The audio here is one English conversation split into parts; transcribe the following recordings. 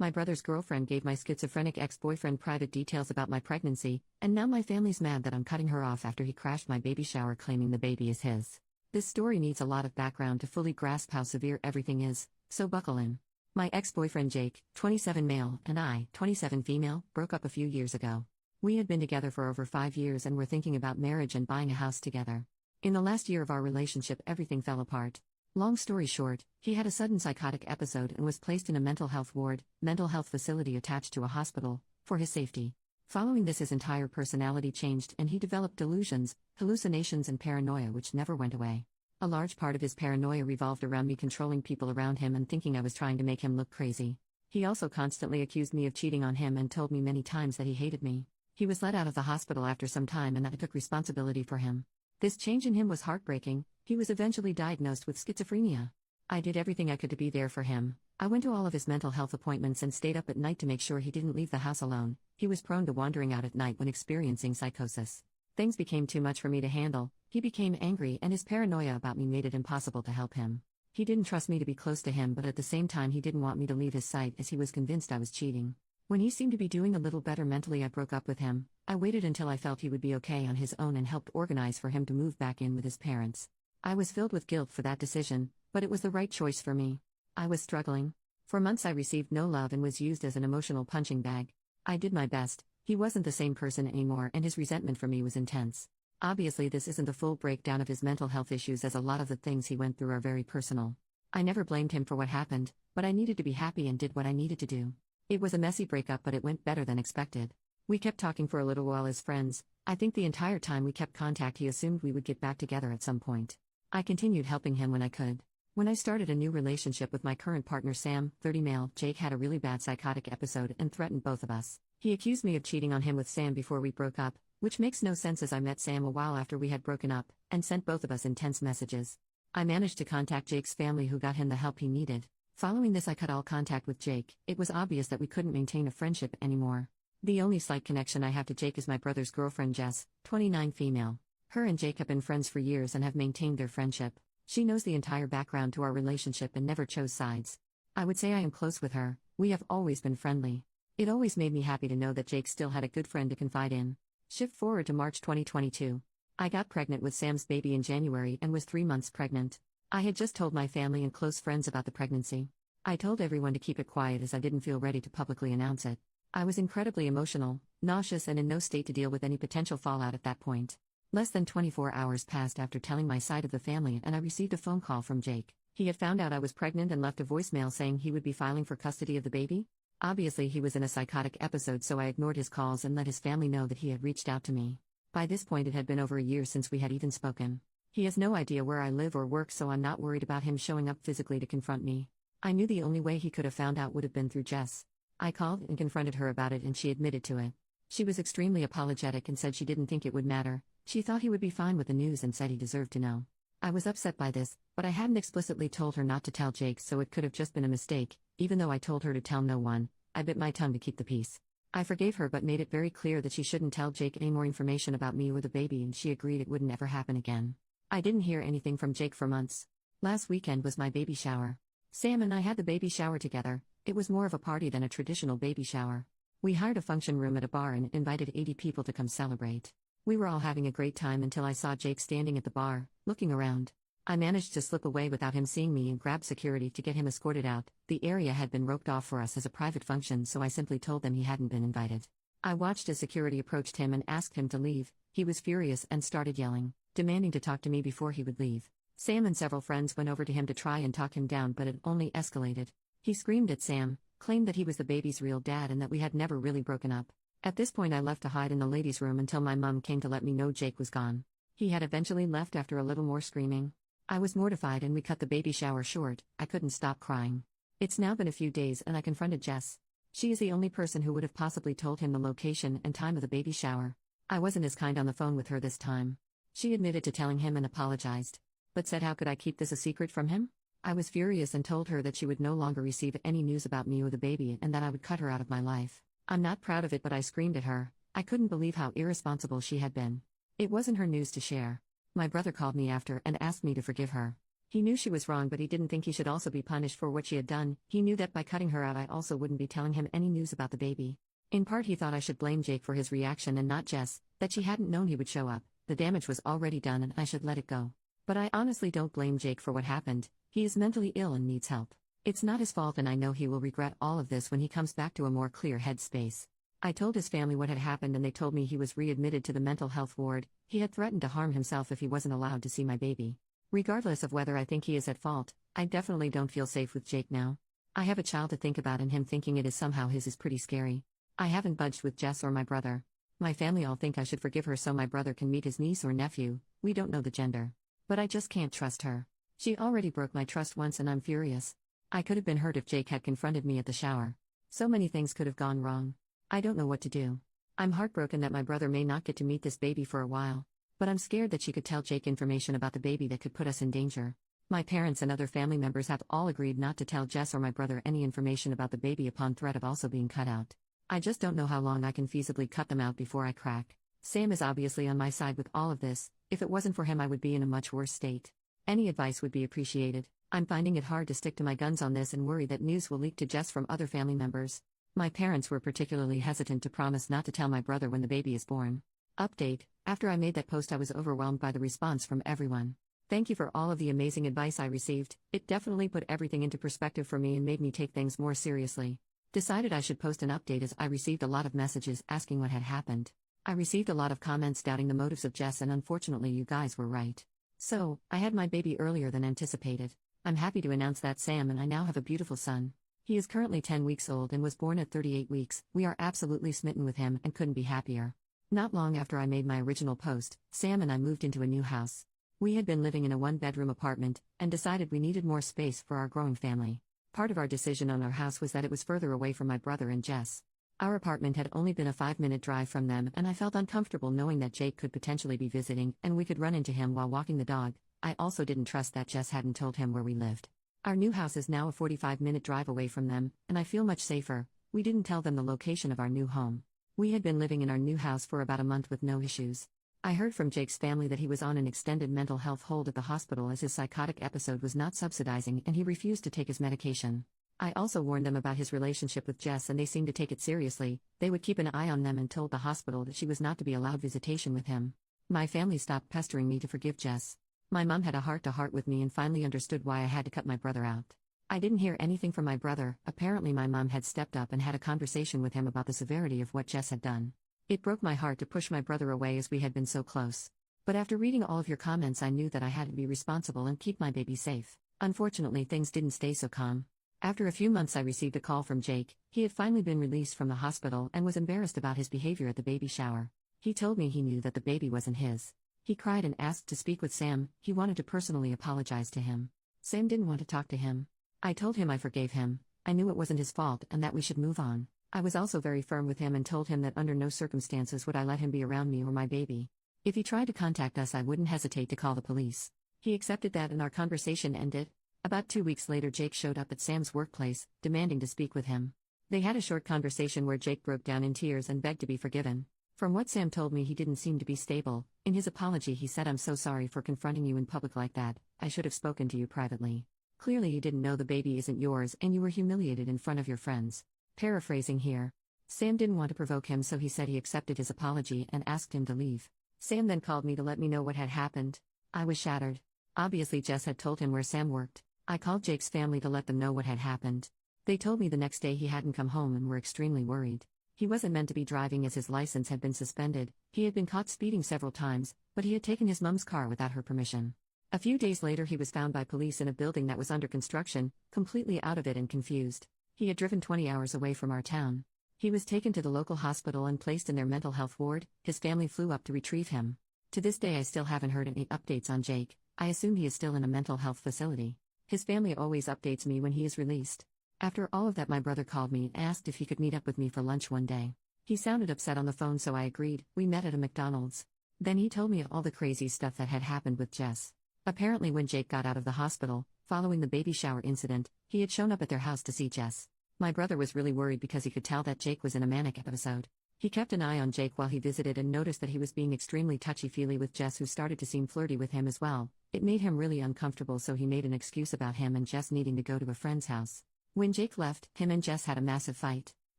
My brother's girlfriend gave my schizophrenic ex-boyfriend private details about my pregnancy, and now my family's mad that I'm cutting her off after he crashed my baby shower claiming the baby is his. This story needs a lot of background to fully grasp how severe everything is, so buckle in. My ex-boyfriend Jake, 27 male, and I, 27 female, broke up a few years ago. We had been together for over 5 years and were thinking about marriage and buying a house together. In the last year of our relationship, everything fell apart. Long story short, he had a sudden psychotic episode and was placed in a mental health ward, mental health facility attached to a hospital, for his safety. Following this, his entire personality changed and he developed delusions, hallucinations, and paranoia which never went away. A large part of his paranoia revolved around me controlling people around him and thinking I was trying to make him look crazy. He also constantly accused me of cheating on him and told me many times that he hated me. He was let out of the hospital after some time and I took responsibility for him. This change in him was heartbreaking. He was eventually diagnosed with schizophrenia. I did everything I could to be there for him. I went to all of his mental health appointments and stayed up at night to make sure he didn't leave the house alone. He was prone to wandering out at night when experiencing psychosis. Things became too much for me to handle. He became angry and his paranoia about me made it impossible to help him. He didn't trust me to be close to him, but at the same time he didn't want me to leave his sight as he was convinced I was cheating. When he seemed to be doing a little better mentally, I broke up with him. I waited until I felt he would be okay on his own and helped organize for him to move back in with his parents. I was filled with guilt for that decision, but it was the right choice for me. I was struggling. For months I received no love and was used as an emotional punching bag. I did my best. He wasn't the same person anymore and his resentment for me was intense. Obviously this isn't the full breakdown of his mental health issues, as a lot of the things he went through are very personal. I never blamed him for what happened, but I needed to be happy and did what I needed to do. It was a messy breakup, but it went better than expected. We kept talking for a little while as friends. I think the entire time we kept contact he assumed we would get back together at some point. I continued helping him when I could. When I started a new relationship with my current partner Sam, 30 male, Jake had a really bad psychotic episode and threatened both of us. He accused me of cheating on him with Sam before we broke up, which makes no sense as I met Sam a while after we had broken up, and sent both of us intense messages. I managed to contact Jake's family, who got him the help he needed. Following this, I cut all contact with Jake. It was obvious that we couldn't maintain a friendship anymore. The only slight connection I have to Jake is my brother's girlfriend Jess, 29 female. Her and Jake have been friends for years and have maintained their friendship. She knows the entire background to our relationship and never chose sides. I would say I am close with her. We have always been friendly. It always made me happy to know that Jake still had a good friend to confide in. Shift forward to March 2022. I got pregnant with Sam's baby in January and was 3 months pregnant. I had just told my family and close friends about the pregnancy. I told everyone to keep it quiet as I didn't feel ready to publicly announce it. I was incredibly emotional, nauseous, and in no state to deal with any potential fallout at that point. Less than 24 hours passed after telling my side of the family and I received a phone call from Jake. He had found out I was pregnant and left a voicemail saying he would be filing for custody of the baby. Obviously he was in a psychotic episode, so I ignored his calls and let his family know that he had reached out to me. By this point it had been over a year since we had even spoken. He has no idea where I live or work, so I'm not worried about him showing up physically to confront me. I knew the only way he could have found out would have been through Jess. I called and confronted her about it and she admitted to it. She was extremely apologetic and said she didn't think it would matter. She thought he would be fine with the news and said he deserved to know. I was upset by this, but I hadn't explicitly told her not to tell Jake, so it could have just been a mistake. Even though I told her to tell no one, I bit my tongue to keep the peace. I forgave her but made it very clear that she shouldn't tell Jake any more information about me or the baby, and she agreed it wouldn't ever happen again. I didn't hear anything from Jake for months. Last weekend was my baby shower. Sam and I had the baby shower together. It was more of a party than a traditional baby shower. We hired a function room at a bar and invited 80 people to come celebrate. We were all having a great time until I saw Jake standing at the bar, looking around. I managed to slip away without him seeing me and grabbed security to get him escorted out. The area had been roped off for us as a private function, so I simply told them he hadn't been invited. I watched as security approached him and asked him to leave. He was furious and started yelling, demanding to talk to me before he would leave. Sam and several friends went over to him to try and talk him down, but it only escalated. He screamed at Sam, claimed that he was the baby's real dad and that we had never really broken up. At this point I left to hide in the ladies' room until my mom came to let me know Jake was gone. He had eventually left after a little more screaming. I was mortified and we cut the baby shower short. I couldn't stop crying. It's now been a few days and I confronted Jess. She is the only person who would have possibly told him the location and time of the baby shower. I wasn't as kind on the phone with her this time. She admitted to telling him and apologized, but said how could I keep this a secret from him? I was furious and told her that she would no longer receive any news about me or the baby and that I would cut her out of my life. I'm not proud of it, but I screamed at her. I couldn't believe how irresponsible she had been. It wasn't her news to share. My brother called me after and asked me to forgive her. He knew she was wrong, but he didn't think he should also be punished for what she had done. He knew that by cutting her out, I also wouldn't be telling him any news about the baby. In part, he thought I should blame Jake for his reaction and not Jess, that she hadn't known he would show up. The damage was already done and I should let it go. But I honestly don't blame Jake for what happened. He is mentally ill and needs help. It's not his fault, and I know he will regret all of this when he comes back to a more clear headspace. I told his family what had happened and they told me he was readmitted to the mental health ward. He had threatened to harm himself if he wasn't allowed to see my baby. Regardless of whether I think he is at fault, I definitely don't feel safe with Jake now. I have a child to think about, and him thinking it is somehow his is pretty scary. I haven't budged with Jess or my brother. My family all think I should forgive her so my brother can meet his niece or nephew. We don't know the gender. But I just can't trust her. She already broke my trust once and I'm furious. I could have been hurt if Jake had confronted me at the shower. So many things could have gone wrong. I don't know what to do. I'm heartbroken that my brother may not get to meet this baby for a while. But I'm scared that she could tell Jake information about the baby that could put us in danger. My parents and other family members have all agreed not to tell Jess or my brother any information about the baby upon threat of also being cut out. I just don't know how long I can feasibly cut them out before I crack. Sam is obviously on my side with all of this. If it wasn't for him, I would be in a much worse state. Any advice would be appreciated. I'm finding it hard to stick to my guns on this and worry that news will leak to Jess from other family members. My parents were particularly hesitant to promise not to tell my brother when the baby is born. Update: after I made that post, I was overwhelmed by the response from everyone. Thank you for all of the amazing advice I received. It definitely put everything into perspective for me and made me take things more seriously. Decided I should post an update as I received a lot of messages asking what had happened. I received a lot of comments doubting the motives of Jess, and unfortunately you guys were right. So, I had my baby earlier than anticipated. I'm happy to announce that Sam and I now have a beautiful son. He is currently 10 weeks old and was born at 38 weeks. We are absolutely smitten with him and couldn't be happier. Not long after I made my original post, Sam and I moved into a new house. We had been living in a one-bedroom apartment and decided we needed more space for our growing family. Part of our decision on our house was that it was further away from my brother and Jess. Our apartment had only been a 5-minute drive from them, and I felt uncomfortable knowing that Jake could potentially be visiting and we could run into him while walking the dog. I also didn't trust that Jess hadn't told him where we lived. Our new house is now a 45-minute drive away from them, and I feel much safer. We didn't tell them the location of our new home. We had been living in our new house for about a month with no issues. I heard from Jake's family that he was on an extended mental health hold at the hospital as his psychotic episode was not subsidizing and he refused to take his medication. I also warned them about his relationship with Jess and they seemed to take it seriously. They would keep an eye on them and told the hospital that she was not to be allowed visitation with him. My family stopped pestering me to forgive Jess. My mom had a heart-to-heart with me and finally understood why I had to cut my brother out. I didn't hear anything from my brother. Apparently my mom had stepped up and had a conversation with him about the severity of what Jess had done. It broke my heart to push my brother away as we had been so close. But after reading all of your comments, I knew that I had to be responsible and keep my baby safe. Unfortunately, things didn't stay so calm. After a few months, I received a call from Jake. He had finally been released from the hospital and was embarrassed about his behavior at the baby shower. He told me he knew that the baby wasn't his. He cried and asked to speak with Sam. He wanted to personally apologize to him. Sam didn't want to talk to him. I told him I forgave him. I knew it wasn't his fault and that we should move on. I was also very firm with him and told him that under no circumstances would I let him be around me or my baby. If he tried to contact us, I wouldn't hesitate to call the police. He accepted that and our conversation ended. About 2 weeks later, Jake showed up at Sam's workplace, demanding to speak with him. They had a short conversation where Jake broke down in tears and begged to be forgiven. From what Sam told me, he didn't seem to be stable. In his apology, he said, "I'm so sorry for confronting you in public like that. I should have spoken to you privately. Clearly you didn't know the baby isn't yours and you were humiliated in front of your friends." Paraphrasing here. Sam didn't want to provoke him, so he said he accepted his apology and asked him to leave. Sam then called me to let me know what had happened. I was shattered. Obviously Jess had told him where Sam worked. I called Jake's family to let them know what had happened. They told me the next day he hadn't come home and were extremely worried. He wasn't meant to be driving as his license had been suspended. He had been caught speeding several times, but he had taken his mom's car without her permission. A few days later he was found by police in a building that was under construction, completely out of it and confused. He had driven 20 hours away from our town. He was taken to the local hospital and placed in their mental health ward. His family flew up to retrieve him. To this day I still haven't heard any updates on Jake. I assume he is still in a mental health facility. His family always updates me when he is released. After all of that, my brother called me and asked if he could meet up with me for lunch one day. He sounded upset on the phone, so I agreed. We met at a McDonald's. Then he told me all the crazy stuff that had happened with Jess. Apparently when Jake got out of the hospital, following the baby shower incident, he had shown up at their house to see Jess. My brother was really worried because he could tell that Jake was in a manic episode. He kept an eye on Jake while he visited and noticed that he was being extremely touchy-feely with Jess, who started to seem flirty with him as well. It made him really uncomfortable, so he made an excuse about him and Jess needing to go to a friend's house. When Jake left, him and Jess had a massive fight.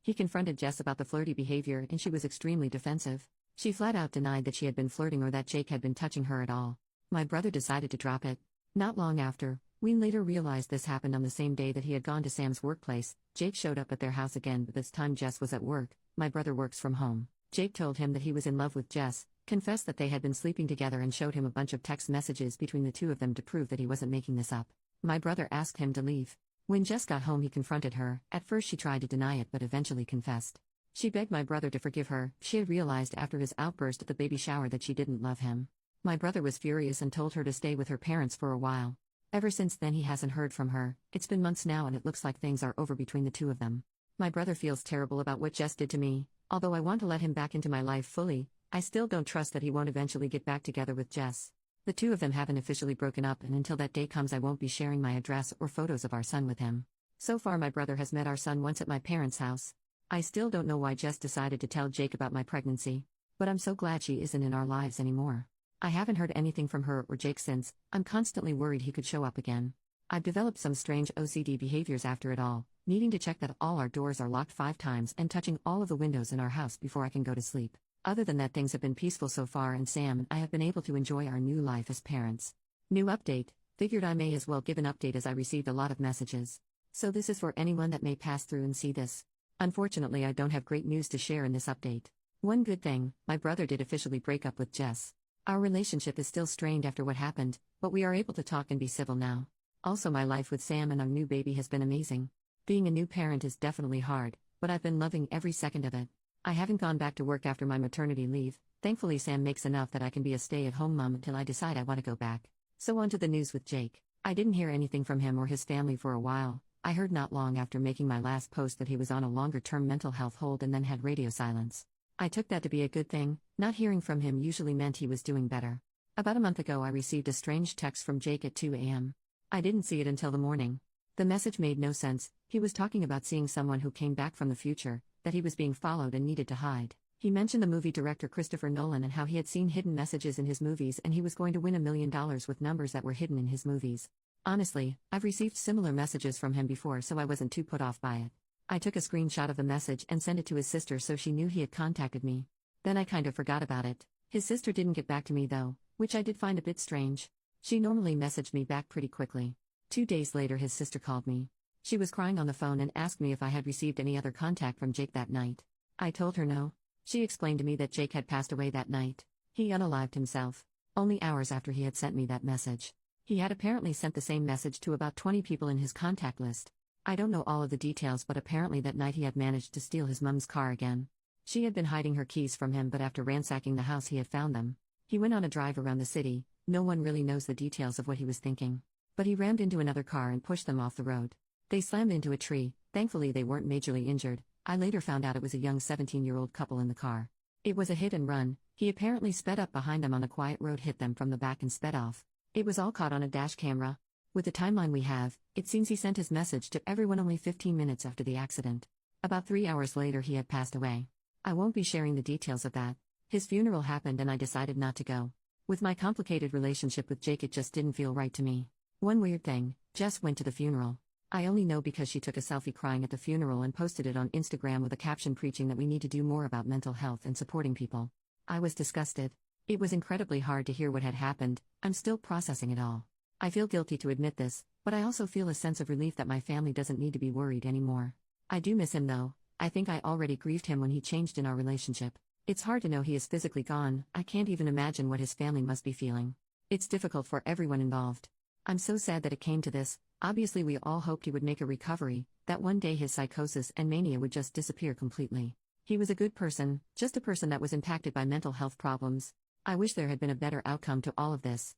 He confronted Jess about the flirty behavior and she was extremely defensive. She flat out denied that she had been flirting or that Jake had been touching her at all. My brother decided to drop it. Not long after, we later realized this happened on the same day that he had gone to Sam's workplace. Jake showed up at their house again, but this time Jess was at work. My brother works from home. Jake told him that he was in love with Jess, confessed that they had been sleeping together, and showed him a bunch of text messages between the two of them to prove that he wasn't making this up. My brother asked him to leave. When Jess got home, he confronted her. At first she tried to deny it but eventually confessed. She begged my brother to forgive her. She had realized after his outburst at the baby shower that she didn't love him. My brother was furious and told her to stay with her parents for a while. Ever since then he hasn't heard from her. It's been months now and it looks like things are over between the two of them. My brother feels terrible about what Jess did to me. Although I want to let him back into my life fully, I still don't trust that he won't eventually get back together with Jess. The two of them haven't officially broken up, and until that day comes I won't be sharing my address or photos of our son with him. So far my brother has met our son once at my parents' house. I still don't know why Jess decided to tell Jake about my pregnancy. But I'm so glad she isn't in our lives anymore. I haven't heard anything from her or Jake since. I'm constantly worried he could show up again. I've developed some strange OCD behaviors after it all, needing to check that all our doors are locked 5 times and touching all of the windows in our house before I can go to sleep. Other than that, things have been peaceful so far, and Sam and I have been able to enjoy our new life as parents. New update. Figured I may as well give an update as I received a lot of messages. So this is for anyone that may pass through and see this. Unfortunately, I don't have great news to share in this update. One good thing, my brother did officially break up with Jess. Our relationship is still strained after what happened, but we are able to talk and be civil now. Also, my life with Sam and our new baby has been amazing. Being a new parent is definitely hard, but I've been loving every second of it. I haven't gone back to work after my maternity leave. Thankfully, Sam makes enough that I can be a stay-at-home mom until I decide I want to go back. So on to the news with Jake. I didn't hear anything from him or his family for a while. I heard not long after making my last post that he was on a longer-term mental health hold and then had radio silence. I took that to be a good thing. Not hearing from him usually meant he was doing better. About a month ago I received a strange text from Jake at 2 a.m. I didn't see it until the morning. The message made no sense. He was talking about seeing someone who came back from the future, that he was being followed and needed to hide. He mentioned the movie director Christopher Nolan and how he had seen hidden messages in his movies and he was going to win $1 million with numbers that were hidden in his movies. Honestly, I've received similar messages from him before, so I wasn't too put off by it. I took a screenshot of the message and sent it to his sister so she knew he had contacted me. Then I kind of forgot about it. His sister didn't get back to me though, which I did find a bit strange. She normally messaged me back pretty quickly. 2 days later his sister called me. She was crying on the phone and asked me if I had received any other contact from Jake that night. I told her no. She explained to me that Jake had passed away that night. He unalived himself. Only hours after he had sent me that message. He had apparently sent the same message to about 20 people in his contact list. I don't know all of the details, but apparently that night he had managed to steal his mom's car again. She had been hiding her keys from him, but after ransacking the house he had found them. He went on a drive around the city. No one really knows the details of what he was thinking. But he rammed into another car and pushed them off the road. They slammed into a tree. Thankfully they weren't majorly injured. I later found out it was a young 17-year-old couple in the car. It was a hit and run. He apparently sped up behind them on a quiet road, hit them from the back and sped off. It was all caught on a dash camera. With the timeline we have, it seems he sent his message to everyone only 15 minutes after the accident. About 3 hours later he had passed away. I won't be sharing the details of that. His funeral happened and I decided not to go. With my complicated relationship with Jake, it just didn't feel right to me. One weird thing, Jess went to the funeral. I only know because she took a selfie crying at the funeral and posted it on Instagram with a caption preaching that we need to do more about mental health and supporting people. I was disgusted. It was incredibly hard to hear what had happened. I'm still processing it all. I feel guilty to admit this, but I also feel a sense of relief that my family doesn't need to be worried anymore. I do miss him though. I think I already grieved him when he changed in our relationship. It's hard to know he is physically gone. I can't even imagine what his family must be feeling. It's difficult for everyone involved. I'm so sad that it came to this. Obviously we all hoped he would make a recovery, that one day his psychosis and mania would just disappear completely. He was a good person, just a person that was impacted by mental health problems. I wish there had been a better outcome to all of this.